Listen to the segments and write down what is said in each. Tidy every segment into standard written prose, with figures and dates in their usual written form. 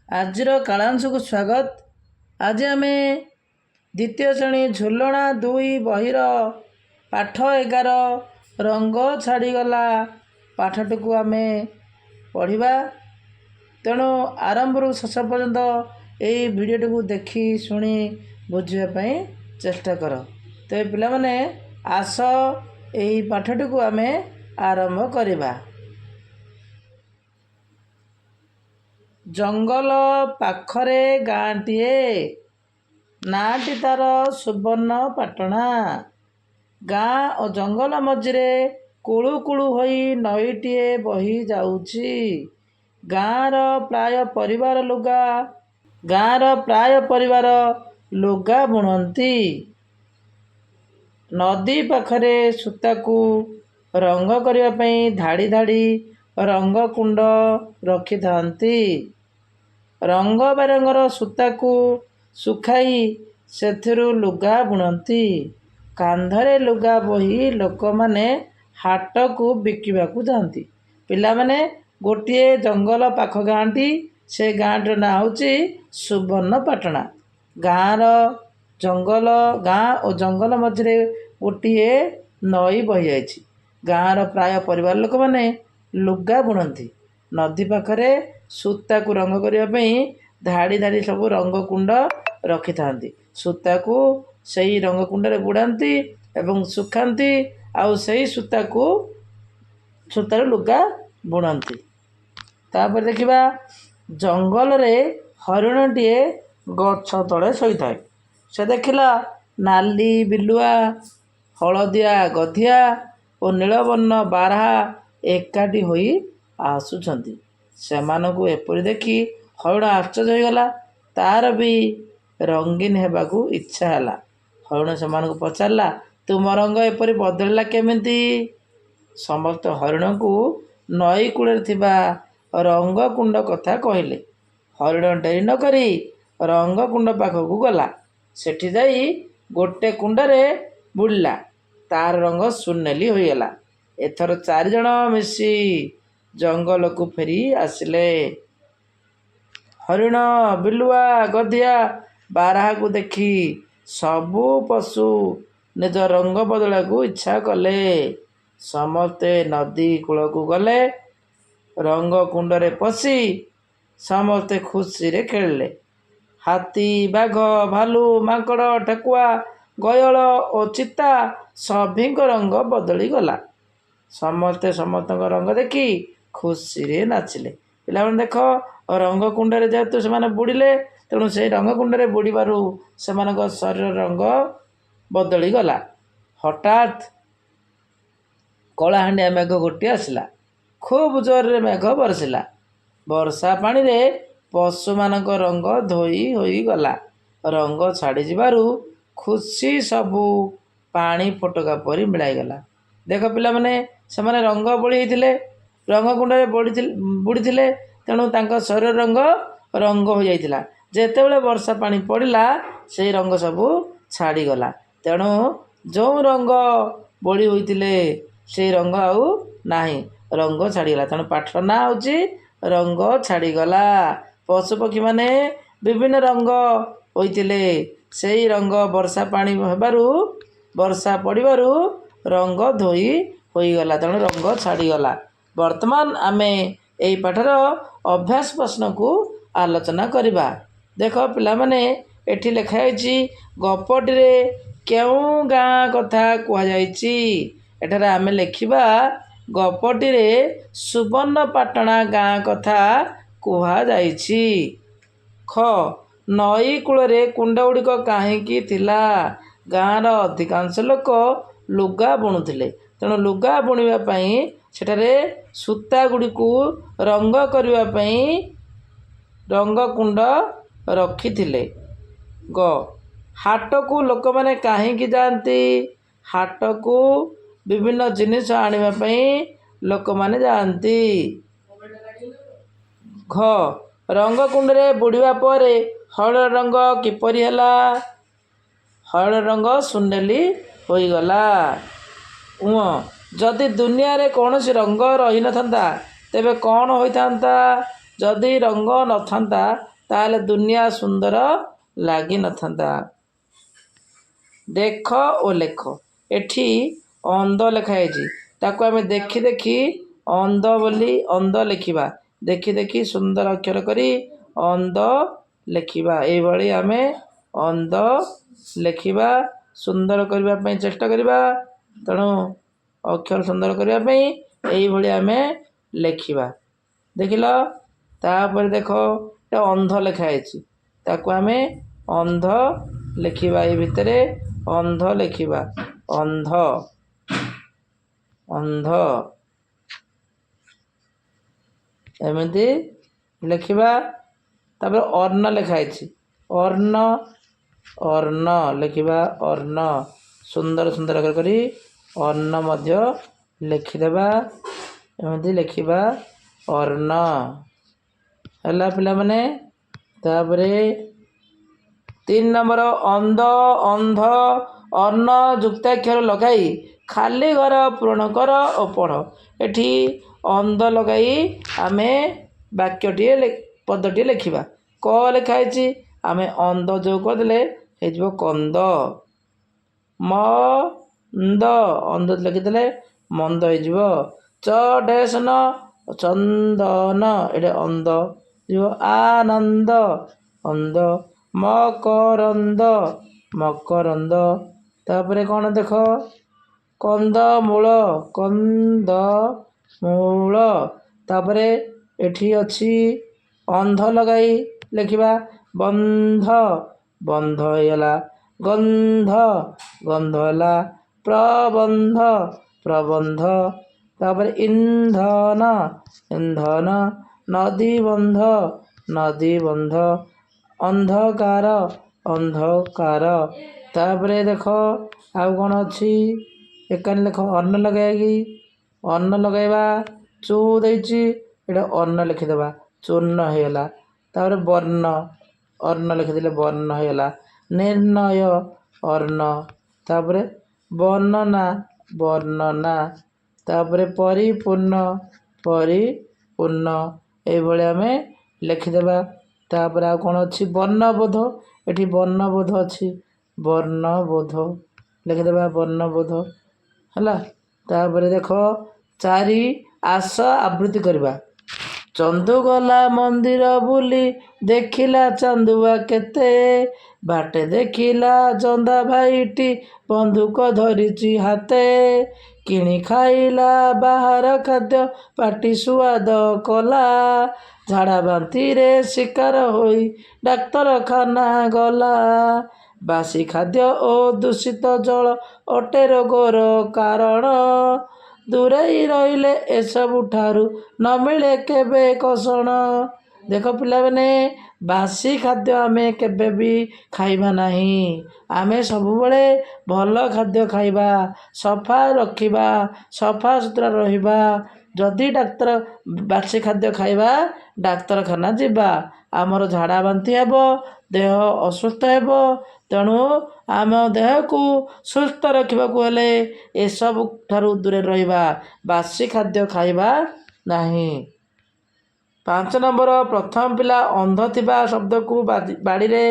ଆଜିର କାଳାଂଶକୁ ସ୍ୱାଗତ। ଆଜି ଆମେ ଦ୍ୱିତୀୟ ଶ୍ରେଣୀ ଝୁଲଣା 2 ବହିର ପାଠ 11 ରଙ୍ଗ ଛାଡ଼ିଗଲା ପାଠଟିକୁ ଆମେ ପଢ଼ିବା। ତେଣୁ ଆରମ୍ଭରୁ ଶେଷ ପର୍ଯ୍ୟନ୍ତ ଏହି ଭିଡ଼ିଓଟିକୁ ଦେଖି ଶୁଣି ବୁଝିବା ପାଇଁ ଚେଷ୍ଟା କର। ତେବେ ପିଲାମାନେ ଆସ ଏହି ପାଠଟିକୁ ଆମେ ଆରମ୍ଭ କରିବା। ଜଙ୍ଗଲ ପାଖରେ ଗାଁଟିଏ, ନାଁଟି ତାର ସୁବର୍ଣ୍ଣପାଟଣା। ଗାଁ ଓ ଜଙ୍ଗଲ ମଝିରେ କୁଳୁ କୁଳୁ ହୋଇ ନଈଟିଏ ବହି ଯାଉଛି। ଗାଁର ପ୍ରାୟ ପରିବାର ଲୁଗା ବୁଣନ୍ତି। ନଦୀ ପାଖରେ ସୂତାକୁ ରଙ୍ଗ କରିବା ପାଇଁ ଧାଡ଼ି ଧାଡ଼ି ରଙ୍ଗ କୁଣ୍ଡ ରଖିଥାନ୍ତି। ରଙ୍ଗ ବେରଙ୍ଗର ସୂତାକୁ ଶୁଖାଇ ସେଥିରୁ ଲୁଗା ବୁଣନ୍ତି। କାନ୍ଧରେ ଲୁଗା ବୋହି ଲୋକମାନେ ହାଟକୁ ବିକିବାକୁ ଯାଆନ୍ତି। ପିଲାମାନେ, ଗୋଟିଏ ଜଙ୍ଗଲ ପାଖ ଗାଁଟି, ସେ ଗାଁଟିର ନାଁ ହେଉଛି ସୁବର୍ଣ୍ଣପାଟଣା। ଗାଁ ଓ ଜଙ୍ଗଲ ମଝିରେ ଗୋଟିଏ ନଈ ବହିଯାଇଛି। ଗାଁର ପ୍ରାୟ ପରିବାର ଲୋକମାନେ ଲୁଗା ବୁଣନ୍ତି। ନଦୀ ପାଖରେ ସୂତାକୁ ରଙ୍ଗ କରିବା ପାଇଁ ଧାଡ଼ି ଧାଡ଼ି ସବୁ ରଙ୍ଗ କୁଣ୍ଡ ରଖିଥାନ୍ତି। ସୂତାକୁ ସେଇ ରଙ୍ଗ କୁଣ୍ଡରେ ବୁଡ଼ାନ୍ତି ଏବଂ ଶୁଖାନ୍ତି, ଆଉ ସେଇ ସୂତାରୁ ଲୁଗା ବୁଣନ୍ତି। ତାପରେ ଦେଖିବା, ଜଙ୍ଗଲରେ ହରିଣଟିଏ ଗଛ ତଳେ ଶୋଇଥାଏ। ସେ ଦେଖିଲା ନାଲି ବିଲୁଆ, ହଳଦିଆ ଗଧିଆ ଓ ନୀଳବର୍ଣ୍ଣ ବାରହା ଏକାଠି ହୋଇ ଆସୁଛନ୍ତି। ସେମାନଙ୍କୁ ଏପରି ଦେଖି ହରିଣ ଆଶ୍ଚର୍ଯ୍ୟ ହୋଇଗଲା। ତାର ବି ରଙ୍ଗୀନ ହେବାକୁ ଇଚ୍ଛା ହେଲା। ହରିଣ ସେମାନଙ୍କୁ ପଚାରିଲା, ତୁମ ରଙ୍ଗ ଏପରି ବଦଳିଲା କେମିତି? ସମସ୍ତେ ହରିଣକୁ ନଈ କୂଳରେ ଥିବା ରଙ୍ଗ କୁଣ୍ଡ କଥା କହିଲେ। ହରିଣ ଡେରି ନ କରି ରଙ୍ଗ କୁଣ୍ଡ ପାଖକୁ ଗଲା। ସେଠି ଯାଇ ଗୋଟେ କୁଣ୍ଡରେ ବୁଡ଼ିଲା। ତାର ରଙ୍ଗ ସୁନେଲି ହୋଇଗଲା। ଏଥର 4 ଜଣ ମିଶି ଜଙ୍ଗଲକୁ ଫେରି ଆସିଲେ। ହରିଣ, ବିଲୁଆ, ଗଧିଆ, ବାରହାକୁ ଦେଖି ସବୁ ପଶୁ ନିଜ ରଙ୍ଗ ବଦଳାଇବାକୁ ଇଚ୍ଛା କଲେ। ସମସ୍ତେ ନଦୀ କୂଳକୁ ଗଲେ। ରଙ୍ଗ କୁଣ୍ଡରେ ପଶି ସମସ୍ତେ ଖୁସିରେ ଖେଳିଲେ। ହାତୀ, ବାଘ, ଭାଲୁ, ମାଙ୍କଡ଼, ଠେକୁଆ, ଗୟଳ ଓ ଚିତା ସଭିଙ୍କ ରଙ୍ଗ ବଦଳିଗଲା। ସମସ୍ତେ ସମସ୍ତଙ୍କ ରଙ୍ଗ ଦେଖି ଖୁସିରେ ନାଚିଲେ। ପିଲାମାନେ ଦେଖ, ରଙ୍ଗ କୁଣ୍ଡରେ ଯେହେତୁ ସେମାନେ ବୁଡ଼ିଲେ, ତେଣୁ ସେହି ରଙ୍ଗ କୁଣ୍ଡରେ ବୁଡ଼ିବାରୁ ସେମାନଙ୍କ ଶରୀର ରଙ୍ଗ ବଦଳିଗଲା। ହଠାତ୍ କଳାହାଣ୍ଡିଆ ମେଘ ଗୋଟିଏ ଆସିଲା। ଖୁବ୍ ଜୋରରେ ମେଘ ବରଷିଲା। ବର୍ଷା ପାଣିରେ ପଶୁମାନଙ୍କ ରଙ୍ଗ ଧୋଇ ହୋଇଗଲା। ରଙ୍ଗ ଛାଡ଼ିଯିବାରୁ ଖୁସି ସବୁ ପାଣି ଫୋଟକା ପରି ମିଳାଇଗଲା। ଦେଖ ପିଲାମାନେ, ସେମାନେ ରଙ୍ଗ ବୋଳିଥିଲେ, ରଙ୍ଗ କୁଣ୍ଡରେ ବୁଡ଼ିଥିଲେ, ତେଣୁ ତାଙ୍କ ଶରୀର ରଙ୍ଗ ହୋଇଯାଇଥିଲା। ଯେତେବେଳେ ବର୍ଷା ପାଣି ପଡ଼ିଲା, ସେହି ରଙ୍ଗ ସବୁ ଛାଡ଼ିଗଲା। ତେଣୁ ଯେଉଁ ରଙ୍ଗ ବୋଳି ହୋଇଥିଲେ ସେହି ରଙ୍ଗ ଆଉ ନାହିଁ, ରଙ୍ଗ ଛାଡ଼ିଗଲା। ତେଣୁ ପାଠର ନାଁ ହେଉଛି ରଙ୍ଗ ଛାଡ଼ିଗଲା। ପଶୁପକ୍ଷୀମାନେ ବିଭିନ୍ନ ରଙ୍ଗ ହୋଇଥିଲେ, ସେହି ରଙ୍ଗ ବର୍ଷା ପଡ଼ିବାରୁ ରଙ୍ଗ ଧୋଇ ହୋଇଗଲା, ତେଣୁ ରଙ୍ଗ ଛାଡ଼ିଗଲା। ବର୍ତ୍ତମାନ ଆମେ ଏହି ପାଠର ଅଭ୍ୟାସ ପ୍ରଶ୍ନକୁ ଆଲୋଚନା କରିବା। ଦେଖ ପିଲାମାନେ, ଏଠି ଲେଖା ହୋଇଛି, ଗପଟିରେ କେଉଁ ଗାଁ କଥା କୁହାଯାଇଛି? ଏଠାରେ ଆମେ ଲେଖିବା, ଗପଟିରେ ସୁବର୍ଣ୍ଣପାଟଣା ଗାଁ କଥା କୁହାଯାଇଛି। ଖ. ନଈ କୂଳରେ କୁଣ୍ଡଗୁଡ଼ିକ କାହିଁକି ଥିଲା? ଗାଁର ଅଧିକାଂଶ ଲୋକ ଲୁଗା ବୁଣୁଥିଲେ, ତେଣୁ ଲୁଗା ବୁଣିବା ପାଇଁ ସେଠାରେ ସୂତାଗୁଡ଼ିକୁ ରଙ୍ଗ କରିବା ପାଇଁ ରଙ୍ଗ କୁଣ୍ଡ ରଖିଥିଲେ। ଗ. ହାଟକୁ ଲୋକମାନେ କାହିଁକି ଯାଆନ୍ତି? ହାଟକୁ ବିଭିନ୍ନ ଜିନିଷ ଆଣିବା ପାଇଁ ଲୋକମାନେ ଯାଆନ୍ତି। ଘ. ରଙ୍ଗ କୁଣ୍ଡରେ ବୁଡ଼ିବା ପରେ ହରିଣ ରଙ୍ଗ କିପରି ହେଲା? ହରିଣ ରଙ୍ଗ ସୁନେଲି ହୋଇଗଲା। ଙ. ଯଦି ଦୁନିଆରେ କୌଣସି ରଙ୍ଗ ରହିନଥାନ୍ତା ତେବେ କ'ଣ ହୋଇଥାନ୍ତା? ଯଦି ରଙ୍ଗ ନଥାନ୍ତା ତାହେଲେ ଦୁନିଆ ସୁନ୍ଦର ଲାଗିନଥାନ୍ତା। ଦେଖ ଓ ଲେଖ। ଏଠି ଅନ୍ଧ ଲେଖା ହେଇଛି, ତାକୁ ଆମେ ଦେଖି ଦେଖି ଅନ୍ଧ ବୋଲି ଅନ୍ଧ ଲେଖିବା। ଦେଖି ଦେଖି ସୁନ୍ଦର ଅକ୍ଷର କରି ଅନ୍ଧ ଲେଖିବା। ଏଇଭଳି ଆମେ ଅନ୍ଧ ଲେଖିବା, ସୁନ୍ଦର କରିବା ପାଇଁ ଚେଷ୍ଟା କରିବା। ତେଣୁ ଅକ୍ଷର ସୁନ୍ଦର କରିବା ପାଇଁ ଏଇଭଳି ଆମେ ଲେଖିବା। ଦେଖିଲ, ତାପରେ ଦେଖ ଗୋଟେ ଅନ୍ଧ ଲେଖା ହେଇଛି, ତାକୁ ଆମେ ଅନ୍ଧ ଲେଖିବା। ଏଇ ଭିତରେ ଅନ୍ଧ ଲେଖିବା। ଅନ୍ଧ ଅନ୍ଧ ଏମିତି ଲେଖିବା। ତାପରେ ଅର୍ଣ୍ଣ ଲେଖା ହେଇଛି, ଅର୍ଣ୍ଣ ଅର୍ଣ୍ଣ ଲେଖିବା। ଅର୍ଣ୍ଣ ସୁନ୍ଦର ସୁନ୍ଦର କରି ଅର୍ଣ୍ଣ ମଧ୍ୟ ଲେଖିଦେବା। ଏମିତି ଲେଖିବା ଅର୍ଣ୍ଣ। ହେଲା ପିଲାମାନେ। ତାପରେ 3 ନମ୍ବର ଅନ୍ଧ ଅନ୍ଧ ଅର୍ଣ୍ଣ ଯୁକ୍ତାକ୍ଷର ଲଗାଇ ଖାଲି ଘର ପୂରଣ କର ଓ ପଢ଼। ଏଠି ଅନ୍ଧ ଲଗାଇ ଆମେ ବାକ୍ୟଟିଏ ପଦଟିଏ ଲେଖିବା। କ ଲେଖା ହେଇଛି, ଆମେ ଅନ୍ଧ ଯୋଉ କରିଦେଲେ ହେଇଯିବ କନ୍ଦ। ମନ୍ଦ ଅନ୍ଧ ଲେଖିଦେଲେ ମନ୍ଦ ହେଇଯିବ। ଚ-ନ ଚନ୍ଦନ, ଏଠି ଅନ୍ଧ ଯିବ। ଆନନ୍ଦ ଅନ୍ଧ। ମକରନ୍ଦ ମକରନ୍ଦ। ତାପରେ କ'ଣ ଦେଖ, କନ୍ଦମୂଳ କନ୍ଦମୂଳ। ତାପରେ ଏଠି ଅଛି ଅନ୍ଧ ଲଗାଇ ଲେଖିବା ବନ୍ଧ, ବନ୍ଧ ହେଇଗଲା। ଗନ୍ଧ, ଗନ୍ଧ ହେଲା। ପ୍ରବନ୍ଧ, ପ୍ରବନ୍ଧ। ତାପରେ ଇନ୍ଧନ, ଇନ୍ଧନ। ନଦୀବନ୍ଧ, ନଦୀବନ୍ଧ। ଅନ୍ଧକାର, ଅନ୍ଧକାର। ତାପରେ ଦେଖ ଆଉ କ'ଣ ଅଛି, ଏକାନି ଲେଖ ଅର୍ଣ୍ଣ ଲଗାଇକି ଅର୍ଣ୍ଣ ଲଗାଇବା। ଚୁ ଦେଇଛି, ଏଇଟା ଅର୍ଣ୍ଣ ଲେଖିଦେବା, ଚୂର୍ଣ୍ଣ ହେଇଗଲା। ତାପରେ ବର୍ଣ୍ଣ, ଅର୍ଣ୍ଣ ଲେଖିଦେଲେ ବର୍ଣ୍ଣ ହେଇଗଲା। ନିର୍ଣ୍ଣୟ ଅର୍ଣ୍ଣ। ତାପରେ ବର୍ଣ୍ଣନା, ବର୍ଣ୍ଣନା। ତାପରେ ପରିପୂର୍ଣ୍ଣ, ପରିପୂର୍ଣ୍ଣ। ଏଇଭଳି ଆମେ ଲେଖିଦେବା। ତାପରେ ଆଉ କ'ଣ ଅଛି, ବର୍ଣ୍ଣବୋଧ। ଏଠି ବର୍ଣ୍ଣବୋଧ ଅଛି, ବର୍ଣ୍ଣବୋଧ ଲେଖିଦେବା, ବର୍ଣ୍ଣବୋଧ ହେଲା। ତାପରେ ଦେଖ 4 ଆସ ଆବୃତ୍ତି କରିବା। ଚନ୍ଦୁ ଗଲା ମନ୍ଦିର ବୁଲି, ଦେଖିଲା ଚାନ୍ଦୁଆ କେତେ, ବାଟେ ଦେଖିଲା ଚନ୍ଦା ଭାଇଟି, ବନ୍ଧୁକ ଧରିଛି ହାତେ। କିଣି ଖାଇଲା ବାହାର ଖାଦ୍ୟ, ପାଟି ସୁଆଦ କଲା, ଝାଡ଼ା ବାନ୍ତିରେ ଶିକାର ହୋଇ ଡାକ୍ତରଖାନା ଗଲା। ବାସି ଖାଦ୍ୟ ଓ ଦୂଷିତ ଜଳ ଅଟେ ରୋଗର କାରଣ, ଦୂରେଇ ରହିଲେ ଏସବୁଠାରୁ ନ ମିଳେ କେବେ କଷଣ। ଦେଖ ପିଲାମାନେ, ବାସି ଖାଦ୍ୟ ଆମେ କେବେ ବି ଖାଇବା ନାହିଁ। ଆମେ ସବୁବେଳେ ଭଲ ଖାଦ୍ୟ ଖାଇବା, ସଫା ରଖିବା, ସଫା ସୁତୁରା ରହିବା। ଯଦି ବାସି ଖାଦ୍ୟ ଖାଇବା, ଡାକ୍ତରଖାନା ଯିବା, ଆମର ଝାଡ଼ା ବାନ୍ତି ହେବ, ଦେହ ଅସୁସ୍ଥ ହେବ। ତେଣୁ ଆମ ଦେହକୁ ସୁସ୍ଥ ରଖିବାକୁ ହେଲେ ଏସବୁ ଠାରୁ ଦୂରରେ ରହିବା, ବାସି ଖାଦ୍ୟ ଖାଇବା ନାହିଁ। 5 ନମ୍ବର, ପ୍ରଥମ ପିଲା ଅନ୍ଧ ଥିବା ଶବ୍ଦକୁ ବାଡ଼ିରେ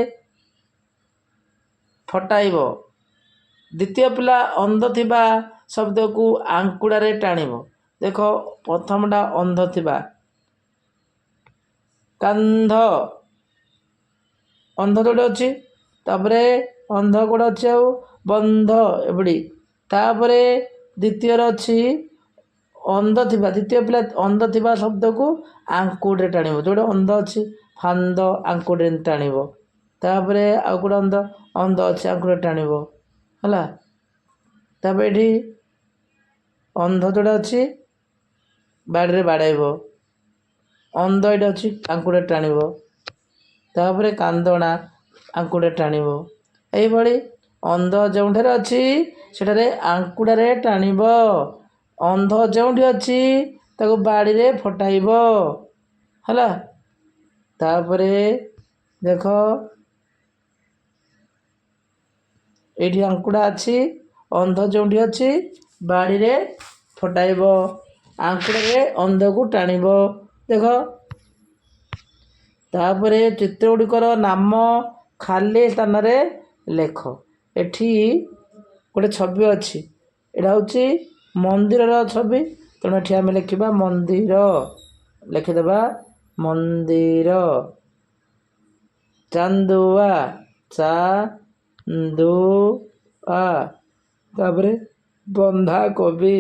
ଫଟାଇବ। ଦ୍ୱିତୀୟ ପିଲା ଅନ୍ଧ ଥିବା ଶବ୍ଦକୁ ଆଙ୍କୁଡ଼ାରେ ଟାଣିବ। ଦେଖ, ପ୍ରଥମଟା ଅନ୍ଧ ଥିବା, କାନ୍ଧ, ଅନ୍ଧ ଯୋଉଠି ଅଛି। ତାପରେ ଅନ୍ଧ କୋଉଠି ଅଛି, ଆଉ ବନ୍ଧ ଏପଡ଼ି। ତାପରେ ଦ୍ୱିତୀୟରେ ଅଛି ଅନ୍ଧ ଥିବା, ଦ୍ୱିତୀୟ ପିଲା ଅନ୍ଧ ଥିବା ଶବ୍ଦକୁ ଆଙ୍କୁଡ଼ିରେ ଟାଣିବ। ଯୋଉଠି ଅନ୍ଧ ଅଛି, ଫାନ୍ଦ ଆଙ୍କୁଡ଼ିରେ ଟାଣିବ। ତାପରେ ଆଉ ଗୋଟେ ଅନ୍ଧ ଅଛି, ଆଙ୍କୁଡ଼ିରେ ଟାଣିବ ହେଲା। ତାପରେ ଏଠି ଅନ୍ଧ ଯୋଉଟା ଅଛି, ବାଡ଼ିରେ ବାଡ଼ାଇବ। ଅନ୍ଧ ଏଇଠି ଅଛି, ଆଙ୍କୁଡ଼ିରେ ଟାଣିବ। ତାପରେ କାନ୍ଦଣା, ଆଙ୍କୁଡ଼ିରେ ଟାଣିବ। ଏଇଭଳି ଅନ୍ଧ ଯେଉଁଠାରେ ଅଛି ସେଠାରେ ଆଙ୍କୁଡ଼ାରେ ଟାଣିବ। ଅନ୍ଧ ଯେଉଁଠି ଅଛି ତାକୁ ବାଡ଼ିରେ ଫଟାଇବ ହେଲା। ତାପରେ ଦେଖ, ଏଇଠି ଆଙ୍କୁଡ଼ା ଅଛି, ଅନ୍ଧ ଯେଉଁଠି ଅଛି ବାଡ଼ିରେ ଫଟାଇବ, ଆଙ୍କୁଡ଼ାରେ ଅନ୍ଧକୁ ଟାଣିବ। ଦେଖ, ତାପରେ ଚିତ୍ରଗୁଡ଼ିକର ନାମ ଖାଲି ସ୍ଥାନରେ ଲେଖ। ଏଠି ଗୋଟେ ଛବି ଅଛି, ଏଇଟା ହେଉଛି ମନ୍ଦିରର ଛବି, ତେଣୁ ଏଠି ଆମେ ଲେଖିବା ମନ୍ଦିର, ଲେଖିଦେବା ମନ୍ଦିର। ଚାନ୍ଦୁଆ, ଚାନ୍ଦୁଆ। ତାପରେ ବନ୍ଧାକୋବି,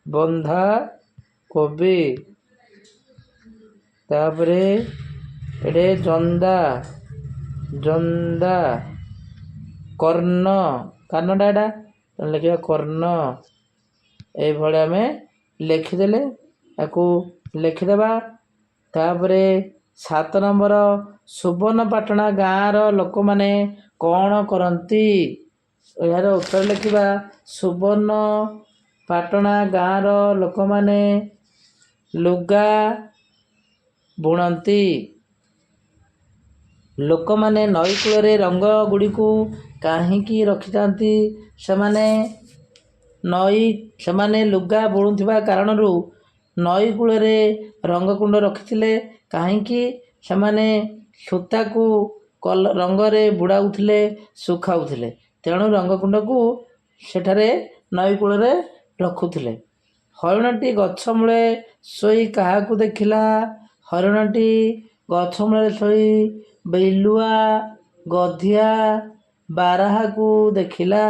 ବନ୍ଧାକୋବି। ତାପରେ ଏଠି ଜନ୍ଦା, ଜନ୍ଦା। କର୍ଣ୍ଣ, କାର୍ଣ୍ଣଟା ଏଇଟା, ତେଣୁ ଲେଖିବା କର୍ଣ୍ଣ। ଏଇଭଳି ଆମେ ଲେଖିଦେଲେ ତାକୁ ଲେଖିଦେବା। ତାପରେ 7 ନମ୍ବର, ସୁବର୍ଣ୍ଣପାଟଣା ଗାଁର ଲୋକମାନେ କ'ଣ କରନ୍ତି? ଏହାର ଉତ୍ତର ଲେଖିବା ସୁବର୍ଣ୍ଣପାଟଣା ଗାଁର ଲୋକମାନେ ଲୁଗା ବୁଣନ୍ତି। ଲୋକମାନେ ନଈ କୂଳରେ ରଙ୍ଗ ଗୁଡ଼ିକୁ କାହିଁକି ରଖିଥାନ୍ତି? ସେମାନେ ଲୁଗା ବୁଣୁଥିବା କାରଣରୁ ନଈ କୂଳରେ ରଙ୍ଗକୁଣ୍ଡ ରଖିଥିଲେ। କାହିଁକି? ସେମାନେ ସୂତାକୁ ରଙ୍ଗରେ ବୁଡ଼ାଉଥିଲେ, ଶୁଖାଉଥିଲେ, ତେଣୁ ରଙ୍ଗକୁଣ୍ଡକୁ ସେଠାରେ ନଈ କୂଳରେ ରଖୁଥିଲେ। ହରିଣଟି ଗଛ ମୂଳେ ଶୋଇ କାହାକୁ ଦେଖିଲା? ହରିଣଟି ଗଛ ମୂଳରେ ଶୋଇ ବିଲୁଆ, ଗଧିଆ, ବାରାହାକୁ ଦେଖିଲା।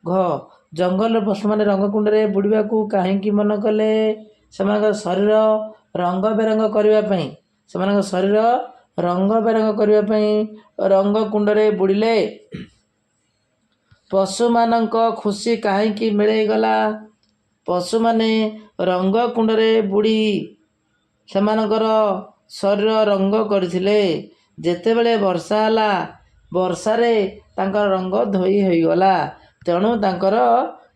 ଘ. ଜଙ୍ଗଲର ପଶୁମାନେ ରଙ୍ଗକୁଣ୍ଡରେ ବୁଡ଼ିବାକୁ କାହିଁକି ମନ କଲେ? ସେମାନଙ୍କ ଶରୀର ରଙ୍ଗ ବେରଙ୍ଗ କରିବା ପାଇଁ, ସେମାନଙ୍କ ଶରୀର ରଙ୍ଗ ବେରଙ୍ଗ କରିବା ପାଇଁ ରଙ୍ଗକୁଣ୍ଡରେ ବୁଡ଼ିଲେ। ପଶୁମାନଙ୍କ ଖୁସି କାହିଁକି ମିଳେଇଗଲା? ପଶୁମାନେ ରଙ୍ଗକୁଣ୍ଡରେ ବୁଡ଼ି ସେମାନଙ୍କର ଶରୀର ରଙ୍ଗ କରିଥିଲେ। ଯେତେବେଳେ ବର୍ଷା ହେଲା, ବର୍ଷାରେ ତାଙ୍କର ରଙ୍ଗ ଧୋଇ ହୋଇଗଲା, ତେଣୁ ତାଙ୍କର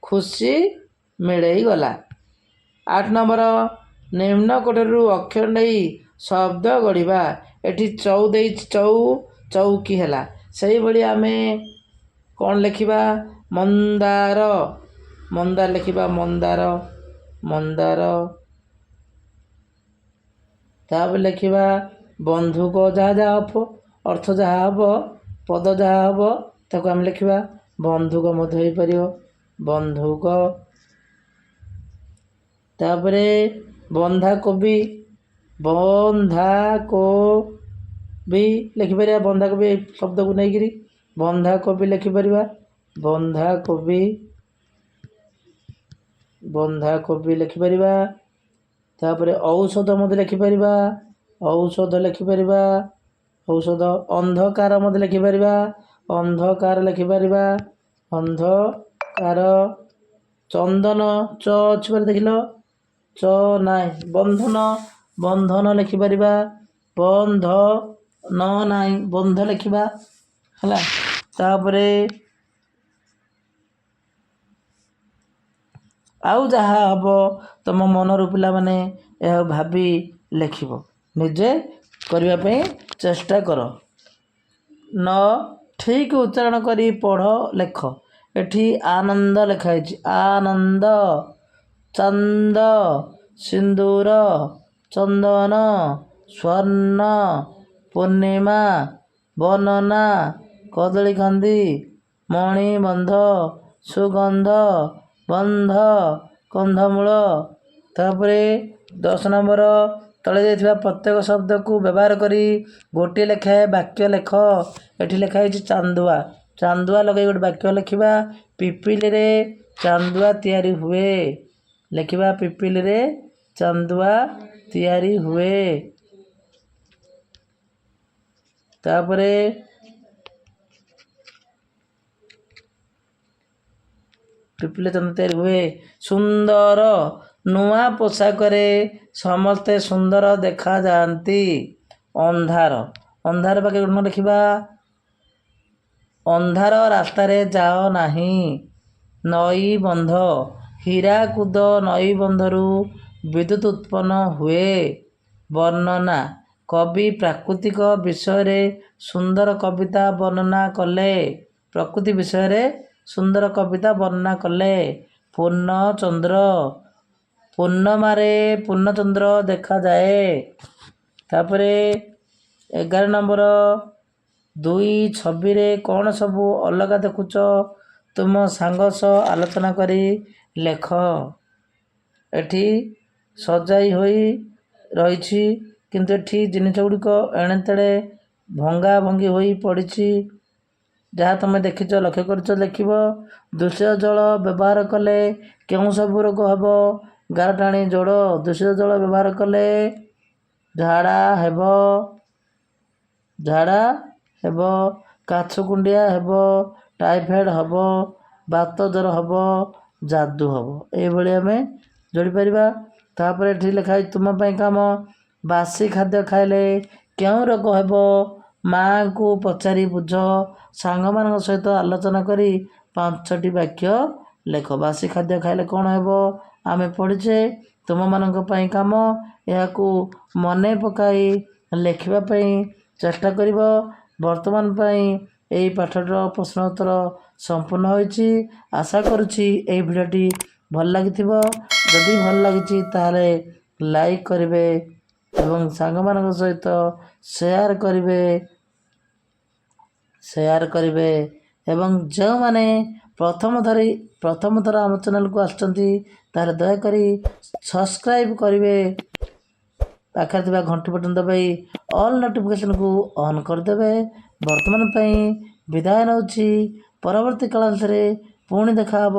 ଖୁସି ମିଳେଇଗଲା। 8 ନମ୍ବର, ନିମ୍ନ କୋଠରୀରୁ ଅକ୍ଷର ନେଇ ଶବ୍ଦ ଗଢ଼ିବା। ଏଠି ଚଉ ଦେଇଛି, ଚଉକି ହେଲା। ସେହିଭଳି ଆମେ କ'ଣ ଲେଖିବା? ମନ୍ଦାର, ମନ୍ଦାର ଲେଖିବା ମନ୍ଦାର, ମନ୍ଦାର। ତାପରେ ଲେଖିବା ବନ୍ଧୁକ, ଯାହା ଯାହା ଅର୍ଥ ଯାହା ହେବ, ପଦ ଯାହା ହେବ, ତାକୁ ଆମେ ଲେଖିବା ବନ୍ଧୁକ ମଧ୍ୟ ହେଇପାରିବ, ବନ୍ଧୁକ। ତାପରେ ବନ୍ଧାକୋବି, ବନ୍ଧାକୋବି ଲେଖିପାରିବା, ବନ୍ଧାକୋବି ଶବ୍ଦକୁ ନେଇକିରି ବନ୍ଧାକୋବି ଲେଖିପାରିବା, ବନ୍ଧାକୋବି, ବନ୍ଧାକୋବି ଲେଖିପାରିବା। ତାପରେ ଔଷଧ ମଧ୍ୟ ଲେଖିପାରିବା, ଔଷଧ ଲେଖିପାରିବା, ଔଷଧ। ଅନ୍ଧକାର ମଧ୍ୟ ଲେଖିପାରିବା, ଅନ୍ଧକାର ଲେଖିପାରିବା, ଅନ୍ଧକାର। ଚନ୍ଦନ, ଚ ଅଛି ବୋଲି ଦେଖିଲ, ଚ ନାହିଁ। ବନ୍ଧନ, ବନ୍ଧନ ଲେଖିପାରିବା, ବନ୍ଧନ ନାହିଁ, ବନ୍ଧ ଲେଖିବା ହେଲା। ତାପରେ ଆଉ ଯାହା ହେବ ତୁମ ମନରୁ ପିଲାମାନେ ଏହା ଭାବି ଲେଖିବ, ନିଜେ କରିବା ପାଇଁ ଚେଷ୍ଟା କର। 9, ଠିକ୍ ଉଚ୍ଚାରଣ କରି ପଢ଼, ଲେଖ। ଏଠି ଆନନ୍ଦ ଲେଖା ହେଇଛି, ଆନନ୍ଦ। ଚାନ୍ଦ, ସିନ୍ଦୁର, ଚନ୍ଦନ, ସ୍ୱର୍ଣ୍ଣ, ପୂର୍ଣ୍ଣିମା, ବର୍ଣ୍ଣନା, କଦଳୀକାନ୍ଦି, ମଣିବନ୍ଧ, ସୁଗନ୍ଧ, ବନ୍ଧ, କନ୍ଧମୂଳ। ତାପରେ 10 ନମ୍ବର, ତଳେ ଦେଇଥିବା ପ୍ରତ୍ୟେକ ଶବ୍ଦକୁ ବ୍ୟବହାର କରି ଗୋଟିଏ ଲେଖାଏଁ ବାକ୍ୟ ଲେଖ। ଏଠି ଲେଖା ହେଇଛି ଚାନ୍ଦୁଆ, ଚାନ୍ଦୁଆ ଲଗାଇ ଗୋଟେ ବାକ୍ୟ ଲେଖିବା। ପିପିଲିରେ ଚାନ୍ଦୁଆ ତିଆରି ହୁଏ, ଲେଖିବା ପିପିଲିରେ ଚାନ୍ଦୁଆ ତିଆରି ହୁଏ। ତାପରେ ପିପିଲିରେ ଚାନ୍ଦୁଆ ତିଆରି ହୁଏ। ସୁନ୍ଦର, ନୂଆ ପୋଷାକରେ ସମସ୍ତେ ସୁନ୍ଦର ଦେଖାଯାଆନ୍ତି। ଅନ୍ଧାର, ଅନ୍ଧାର ପାଖରେ କ'ଣ ଲେଖିବା? ଅନ୍ଧାର ରାସ୍ତାରେ ଯାଅ ନାହିଁ। ନଈବନ୍ଧ, ହୀରାକୁଦ ନଈବନ୍ଧରୁ ବିଦ୍ୟୁତ୍ ଉତ୍ପନ୍ନ ହୁଏ। ବର୍ଣ୍ଣନା, କବି ପ୍ରାକୃତିକ ବିଷୟରେ ସୁନ୍ଦର କବିତା ବର୍ଣ୍ଣନା କଲେ, ପ୍ରକୃତି ବିଷୟରେ ସୁନ୍ଦର କବିତା ବର୍ଣ୍ଣନା କଲେ। ପୂର୍ଣ୍ଣଚନ୍ଦ୍ର, ପୂର୍ଣ୍ଣମାରେ ପୂର୍ଣ୍ଣଚନ୍ଦ୍ର ଦେଖାଯାଏ। ତାପରେ 11 ନମ୍ବର, 2 ଛବିରେ କ'ଣ ସବୁ ଅଲଗା ଦେଖୁଛ ତୁମ ସାଙ୍ଗ ସହ ଆଲୋଚନା କରି ଲେଖ। ଏଠି ସଜାଇ ହୋଇ ରହିଛି କିନ୍ତୁ ଏଠି ଜିନିଷ ଗୁଡ଼ିକ ଏଣେ ତେଣେ ଭଙ୍ଗା ଭଙ୍ଗି ହୋଇ ପଡ଼ିଛି। ଯାହା ତୁମେ ଦେଖିଛ ଲକ୍ଷ୍ୟ କରିଛ ଲେଖିବ। ଦୂଷିତ ଜଳ ବ୍ୟବହାର କଲେ କେଉଁ ସବୁ ରୋଗ ହେବ? ଗାରଟାଣି ଯୋଡ଼। ଦୂଷିତ ଜଳ ବ୍ୟବହାର କଲେ ଝାଡ଼ା ହେବ, କାଛୁକୁଣ୍ଡିଆ ହେବ, ଟାଇଫଏଡ଼୍ ହେବ, ବାତ ଜ୍ୱର ହେବ, ଯାଦୁ ହେବ। ଏଇଭଳି ଆମେ ଯୋଡ଼ିପାରିବା। ତାପରେ ଏଠି ଲେଖା ହେଇଛି ତୁମ ପାଇଁ କାମ। ବାସି ଖାଦ୍ୟ ଖାଇଲେ କେଉଁ ରୋଗ ହେବ? ମାଆଙ୍କୁ ପଚାରି ବୁଝ। ସାଙ୍ଗମାନଙ୍କ ସହିତ ଆଲୋଚନା କରି 5ଟି ବାକ୍ୟ ଲେଖ। ବାସି ଖାଦ୍ୟ ଖାଇଲେ କ'ଣ ହେବ ଆମେ ପଢ଼ିଛେ। ତୁମମାନଙ୍କ ପାଇଁ କାମ। ଏହାକୁ ମନେ ପକାଇ ଲେଖିବା ପାଇଁ ଚେଷ୍ଟା କରିବ। ବର୍ତ୍ତମାନ ପାଇଁ ଏହି ପାଠର ପ୍ରଶ୍ନ ଉତ୍ତର ସମ୍ପୂର୍ଣ୍ଣ ହୋଇଛି। ଆଶା କରୁଛି ଏହି ଭିଡ଼ିଓଟି ଭଲ ଲାଗିଥିବ। ଯଦି ଭଲ ଲାଗିଛି ତାହେଲେ ଲାଇକ୍ କରିବେ ଏବଂ ସାଙ୍ଗମାନଙ୍କ ସହିତ ସେୟାର କରିବେ ଏବଂ ଯେଉଁମାନେ ପ୍ରଥମ ଥର ଆମ ଚ୍ୟାନେଲକୁ ଆସୁଛନ୍ତି ତାହେଲେ ଦୟାକରି ସବସ୍କ୍ରାଇବ୍ କରିବେ। ପାଖରେ ଥିବା ଘଣ୍ଟି ବଟନ୍ ଦବାଇ ଅଲ୍ ନୋଟିଫିକେସନ୍କୁ ଅନ୍ କରିଦେବେ। ବର୍ତ୍ତମାନ ପାଇଁ ବିଦାୟ ନେଉଛି। ପରବର୍ତ୍ତୀ କାଳାଂଶରେ ପୁଣି ଦେଖା ହେବ।